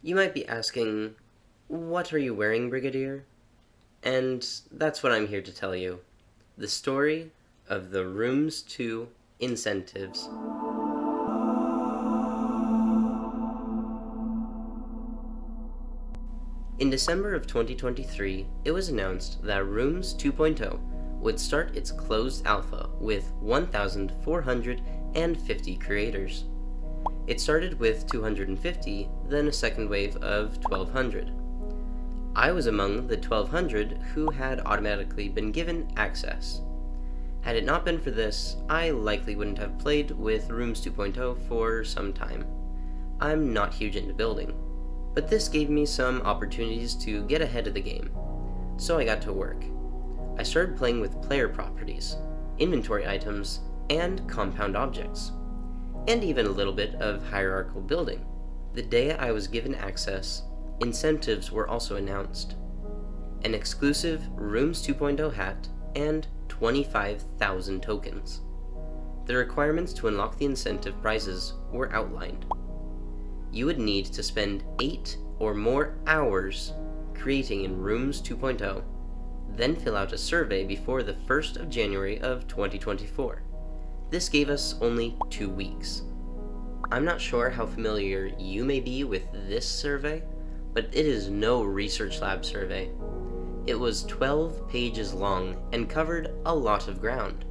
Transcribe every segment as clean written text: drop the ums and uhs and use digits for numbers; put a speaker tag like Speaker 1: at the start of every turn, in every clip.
Speaker 1: You might be asking, what are you wearing, Brigadier? And that's what I'm here to tell you. The story of the Rooms 2 incentives. In December of 2023, it was announced that Rooms 2.0 would start its closed alpha with 1,450 creators. It started with 250, then a second wave of 1,200. I was among the 1,200 who had automatically been given access. Had it not been for this, I likely wouldn't have played with Rooms 2.0 for some time. I'm not huge into building, but this gave me some opportunities to get ahead of the game, so I got to work. I started playing with player properties, inventory items, and compound objects, and even a little bit of hierarchical building. The day I was given access, incentives were also announced. An exclusive Rooms 2.0 hat and 25,000 tokens. The requirements to unlock the incentive prizes were outlined. You would need to spend 8 or more hours creating in Rooms 2.0, then fill out a survey before the 1st of January of 2024. This gave us only 2 weeks. I'm not sure how familiar you may be with this survey, but it is no research lab survey. It was 12 pages long and covered a lot of ground.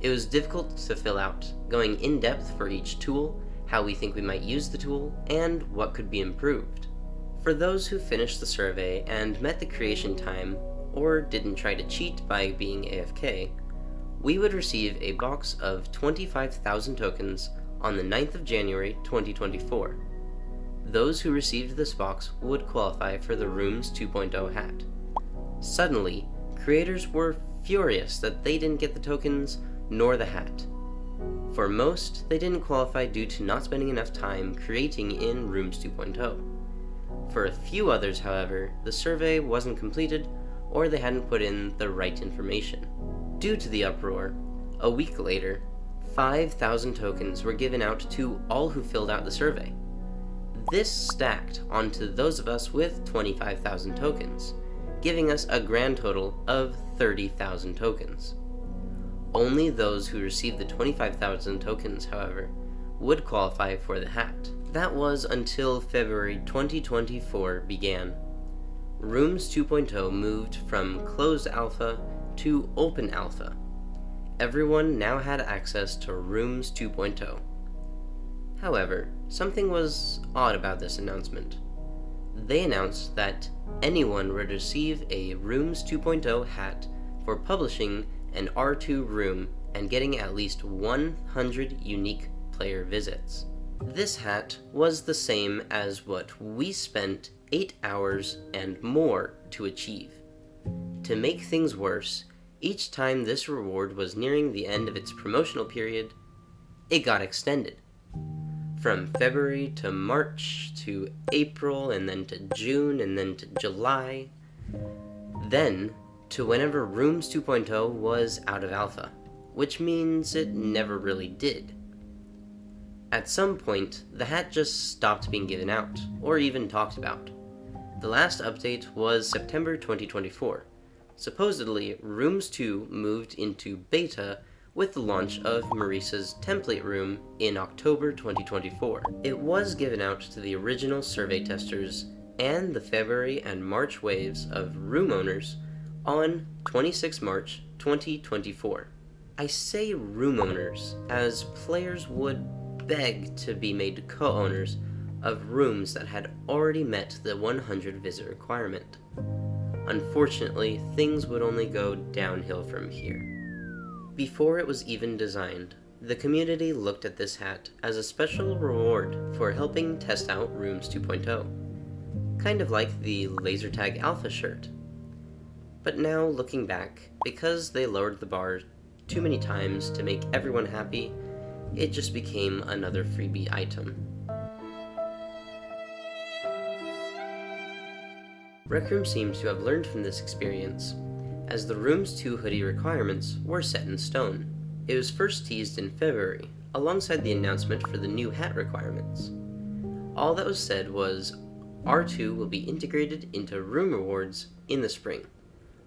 Speaker 1: It was difficult to fill out, going in depth for each tool, how we think we might use the tool, and what could be improved. For those who finished the survey and met the creation time, or didn't try to cheat by being AFK, we would receive a box of 25,000 tokens on the 9th of January 2024. Those who received this box would qualify for the Rooms 2.0 hat. Suddenly, creators were furious that they didn't get the tokens nor the hat. For most, they didn't qualify due to not spending enough time creating in Rooms 2.0. For a few others, however, the survey wasn't completed or they hadn't put in the right information. Due to the uproar, a week later, 5,000 tokens were given out to all who filled out the survey. This stacked onto those of us with 25,000 tokens, giving us a grand total of 30,000 tokens. Only those who received the 25,000 tokens, however, would qualify for the hat. That was until February 2024 began. Rooms 2.0 moved from closed alpha to open alpha. Everyone now had access to Rooms 2.0. However, something was odd about this announcement. They announced that anyone would receive a Rooms 2.0 hat for publishing an R2 room and getting at least 100 unique player visits. This hat was the same as what we spent 8 hours and more to achieve. To make things worse, each time this reward was nearing the end of its promotional period, it got extended. From February to March to April and then to June and then to July, then to whenever Rooms 2.0 was out of alpha, which means it never really did. At some point, the hat just stopped being given out, or even talked about. The last update was September 2024. Supposedly, Rooms 2 moved into beta with the launch of Marisa's template room in October 2024. It was given out to the original survey testers and the February and March waves of room owners on 26 March 2024. I say room owners as players would beg to be made co-owners of rooms that had already met the 100 visit requirement. Unfortunately, things would only go downhill from here. Before it was even designed, the community looked at this hat as a special reward for helping test out Rooms 2.0, kind of like the laser tag alpha shirt. But now, looking back, because they lowered the bar too many times to make everyone happy, it just became another freebie item. Rec Room seems to have learned from this experience, as the Rooms 2 hoodie requirements were set in stone. It was first teased in February, alongside the announcement for the new hat requirements. All that was said was, R2 will be integrated into room rewards in the spring,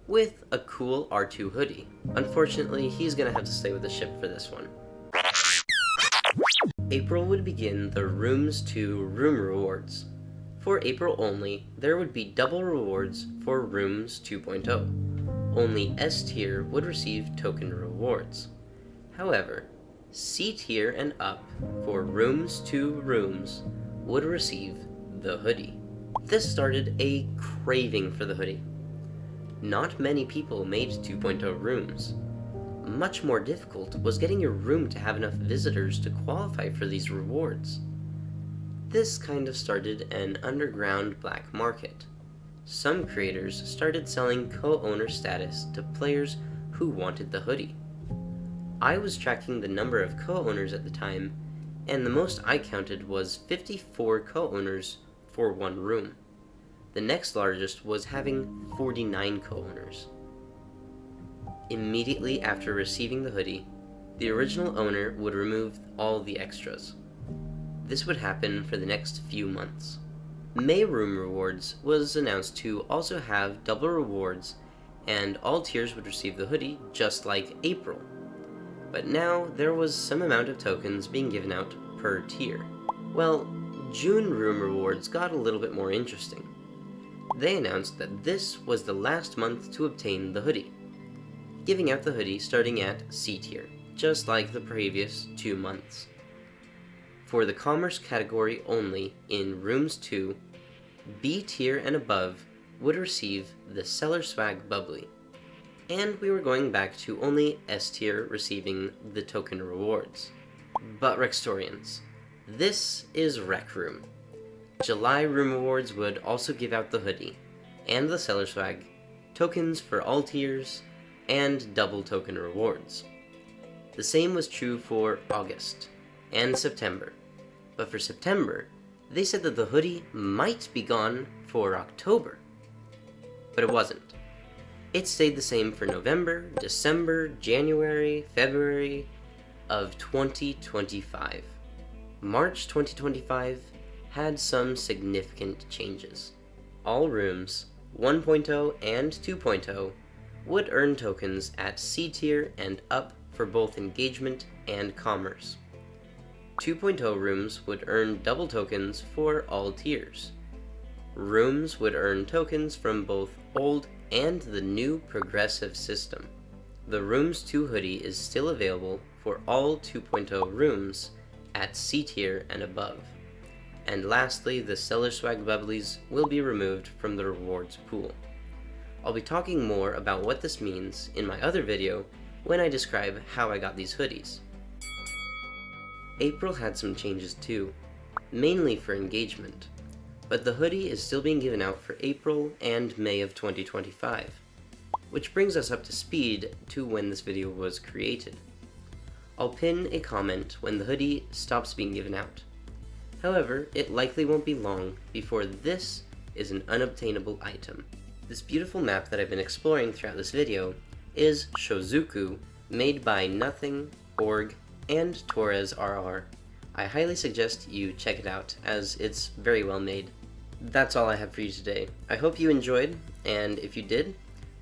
Speaker 1: with a cool R2 hoodie. Unfortunately, he's gonna have to stay with the ship for this one. April would begin the Rooms 2 room rewards. For April only, there would be double rewards for Rooms 2.0. Only S tier would receive token rewards. However, C tier and up for Rooms 2 rooms would receive the hoodie. This started a craving for the hoodie. Not many people made 2.0 rooms. Much more difficult was getting your room to have enough visitors to qualify for these rewards. This kind of started an underground black market. Some creators started selling co-owner status to players who wanted the hoodie. I was tracking the number of co-owners at the time, and the most I counted was 54 co-owners for one room. The next largest was having 49 co-owners. Immediately after receiving the hoodie, the original owner would remove all the extras. This would happen for the next few months. May Room Rewards was announced to also have double rewards, and all tiers would receive the hoodie just like April. But now there was some amount of tokens being given out per tier. Well, June Room Rewards got a little bit more interesting. They announced that this was the last month to obtain the hoodie, giving out the hoodie starting at C tier, just like the previous 2 months. For the commerce category only in Rooms 2, B tier and above would receive the Seller Swag Bubbly, and we were going back to only S tier receiving the token rewards. But Rextorians, this is Rec Room. July Room Rewards would also give out the hoodie, and the Seller Swag, tokens for all tiers, and double token rewards. The same was true for August and September, but for September, they said that the hoodie might be gone for October. But it wasn't. It stayed the same for November, December, January, February of 2025. March 2025 had some significant changes. All rooms, 1.0 and 2.0, would earn tokens at C tier and up for both engagement and commerce. 2.0 rooms would earn double tokens for all tiers. Rooms would earn tokens from both old and the new progressive system. The Rooms 2 hoodie is still available for all 2.0 rooms at C tier and above. And lastly, the Seller Swag Bubblies will be removed from the rewards pool. I'll be talking more about what this means in my other video when I describe how I got these hoodies. April had some changes too, mainly for engagement, but the hoodie is still being given out for April and May of 2025, which brings us up to speed to when this video was created. I'll pin a comment when the hoodie stops being given out. However, it likely won't be long before this is an unobtainable item. This beautiful map that I've been exploring throughout this video is Shozuku, made by Nothing, Org, and Torres RR. I highly suggest you check it out, as it's very well made. That's all I have for you today. I hope you enjoyed, and if you did,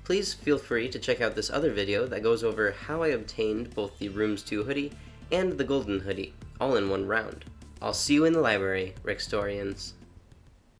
Speaker 1: please feel free to check out this other video that goes over how I obtained both the Rooms 2 hoodie and the Golden hoodie, all in one round. I'll see you in the library, Rextorians.